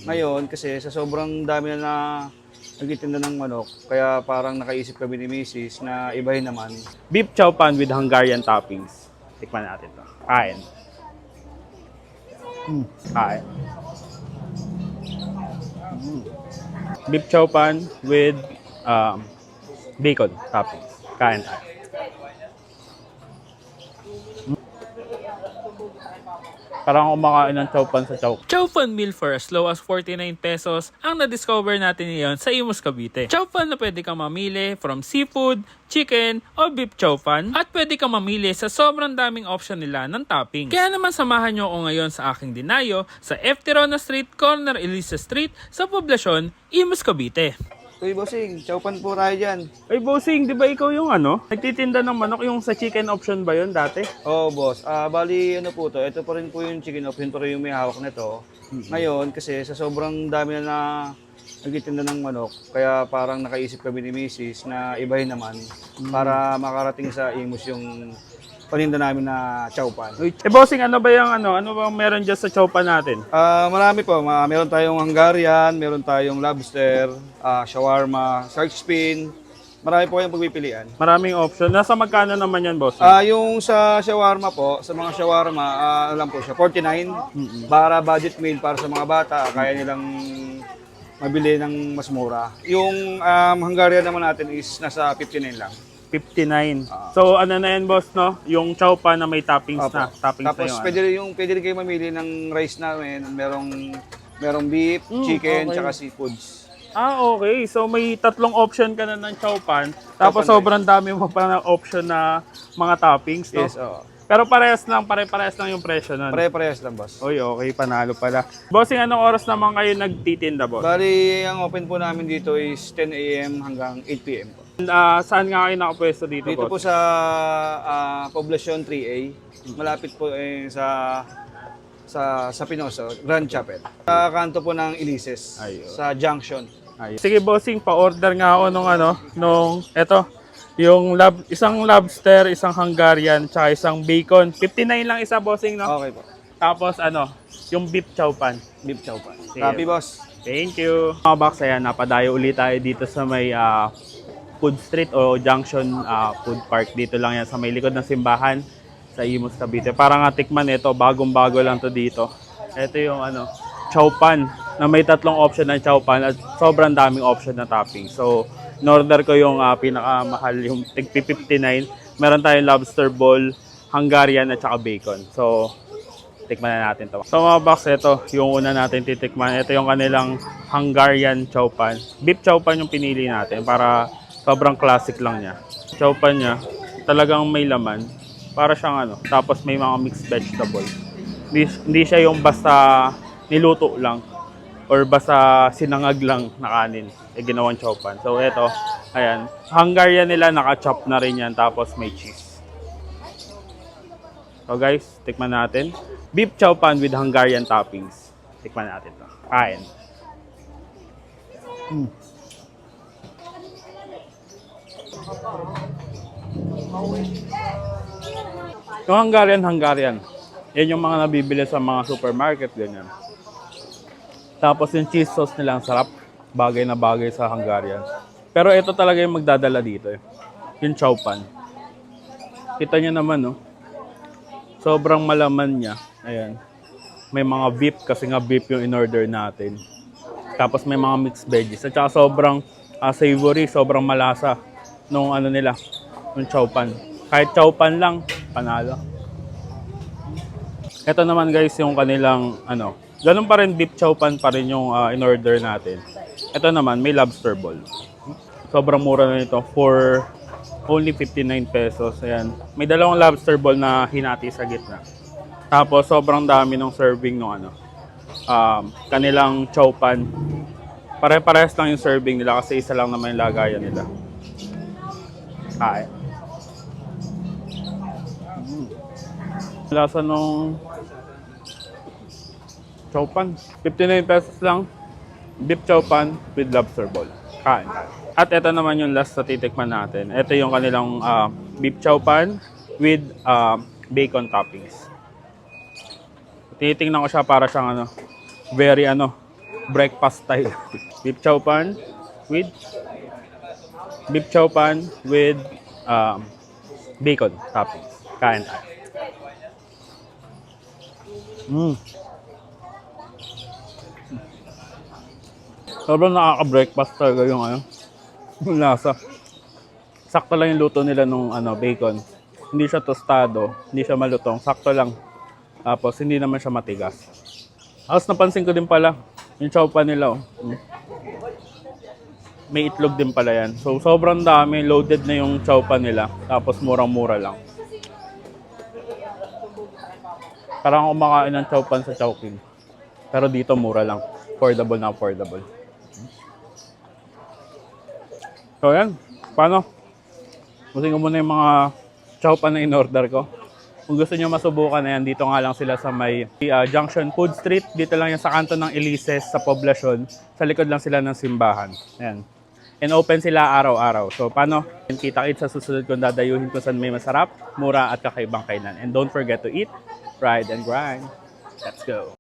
Ngayon, kasi sa sobrang dami na nagtitinda ng manok, kaya parang nakaisip kami ni Mrs. na ibahin naman. Beef chow pan with Hungarian toppings. Tikman natin to. Kain. Kain. Beef chow pan with bacon toppings. Kain tayo. Parang kumakain ng chow pan sa chow. Chow Fan meal for as low as 49 pesos ang na-discover natin ngayon sa Imus, Cavite. Chow Fan na pwede kang mamili from seafood, chicken, o beef chow fan at pwede kang mamili sa sobrang daming option nila ng toppings. Kaya naman samahan nyo ako ngayon sa aking dinayo sa F. Tirona Street, corner Elisa Street sa poblasyon, Imus, Cavite. Uy, bossing, chowpan po tayo dyan. Ay, bossing, di ba ikaw yung nagtitinda ng manok, yung sa chicken option ba yun dati? Oo, boss. Bali, ano po to? Ito pa rin po yung chicken option, pa rin yung may hawak nito. Ngayon, kasi sa sobrang dami na nagtitinda ng manok, kaya parang nakaisip kami ni Mrs. na ibahin naman para makarating sa Imus yung paninda namin na chowpan. Eh, bossing, ano ba yung ano bang meron dyan sa chow pan natin? Marami po. Meron tayong Hungarian, meron tayong lobster, shawarma, shark fin. Marami po kayong pagpipilian. Maraming option. Nasa magkano naman yan, boss? Yung sa shawarma po, sa mga shawarma, alam po siya, 49. Para budget meal para sa mga bata, kaya nilang mabili ng mas mura. Yung Hungarian naman natin is nasa 59 lang. 59. So, ano na yan, boss, no? Yung chow pan na may toppings na. Toppings Tapos na yung pwede rin kayo mamili ng rice namin. Merong beef, chicken, okay. tsaka seafoods. Okay. So, may tatlong option ka na ng chow pan. Tapos, sobrang dami mo pa ng option na mga toppings, no? Yes, oo. Pero pare-parehas lang yung presyo nun. Pare-parehas lang, boss. Uy, okay. Panalo pala. Bossing, anong oras naman kayo nagtitinda, boss? Bali, ang open po namin dito is 10 a.m. hanggang 8 p.m. po. Saan nga kayo nakapwesto dito, Dito po boss? sa Poblacion 3A, malapit po sa Pinoso, Grand Chapel. Sa kanto po ng Elises, Ayun. sa Junction. Ayun. Sige, bossing, pa-order nga ako nung isang lobster, isang Hungarian, tsaka isang bacon. 59 lang isa, bossing, no? Okay po. Tapos yung beef chow pan. Beef chow pan. Sige. Copy, boss. Thank you. Mga box, ayan, napadayo ulit tayo dito sa may Food Street o Junction Food Park. Dito lang yan sa may likod ng simbahan sa Imus, Cavite. Para nga tikman ito, bagong-bago lang to dito. Ito yung chow pan na may tatlong option ng chow pan at sobrang daming option na topping. So, in-order ko yung pinakamahal, yung tig-59. Meron tayong lobster ball, Hungarian at saka bacon. So, tikman na natin to. So mga box, ito yung una natin titikman. Ito yung kanilang Hungarian chow pan. Beef chow pan yung pinili natin para sobrang classic lang niya. Chow pan niya, talagang may laman. Para siyang tapos may mga mixed vegetable. Hindi siya yung basta niluto lang or basta sinangag lang na kanin. Ginawang chow pan. So ito, ayan. Hungarian nila, naka-chop na rin yan. Tapos may cheese. So guys, tikman natin. Beef chow pan with Hungarian toppings. Tikman natin to. Kain. Yung Hungarian. Yan yung mga nabibili sa mga supermarket, ganyan. Tapos yung cheese sauce nila, ang sarap. Bagay na bagay sa Hungarian. Pero ito talaga yung magdadala dito. Yung chow pan. Kita niyo naman, no? Sobrang malaman niya. Ayan. May mga beef, kasi nga beef yung in-order natin. Tapos may mga mixed veggies. At saka sobrang savory, sobrang malasa nung nila, yung chow pan. Kahit chow pan lang, panalo. Ito naman guys, yung kanilang ganun pa rin, beef chow pan pa rin yung in-order natin. Ito naman, may lobster ball. Sobrang mura na nito for only 59 pesos. Ayan. May dalawang lobster ball na hinati sa gitna. Tapos sobrang dami ng serving ng kanilang chow pan. Pare-parehas lang yung serving nila kasi isa lang naman yung lagayan nila. Kain. Lasa nung chow pan. 59 pesos lang. Beef chow pan with lobster ball. Kain. At ito naman yung last sa titikman natin. Ito yung kanilang beef chow pan with bacon toppings. Tinitingnan ko siya para siyang very breakfast style. Beef chow pan with bacon toppings. Kain tayo. Sobrang nakaka-breakfast talaga yung yung lasa. Sakto lang yung luto nila nung bacon. Hindi siya tostado, hindi siya malutong, sakto lang. Tapos hindi naman siya matigas. Tapos napansin ko din pala, yung chow pan nila, may itlog din pala yan. So sobrang dami, loaded na yung chow pan nila. Tapos murang-mura lang. Parang kumakain ng chow pan sa Chowking. Pero dito mura lang. Affordable na affordable. So yan, paano? Busin ko muna yung mga chow pan na in-order ko. Kung gusto nyo masubukan na yan, dito nga lang sila sa may Junction Food Street. Dito lang yan sa kanto ng Elises sa Poblacion. Sa likod lang sila ng simbahan. Ayan. And open sila araw-araw. So paano? Kita-kit sa susunod kung dadayuhin ko saan may masarap, mura at kakaibang kainan. And don't forget to eat, ride, and grind. Let's go!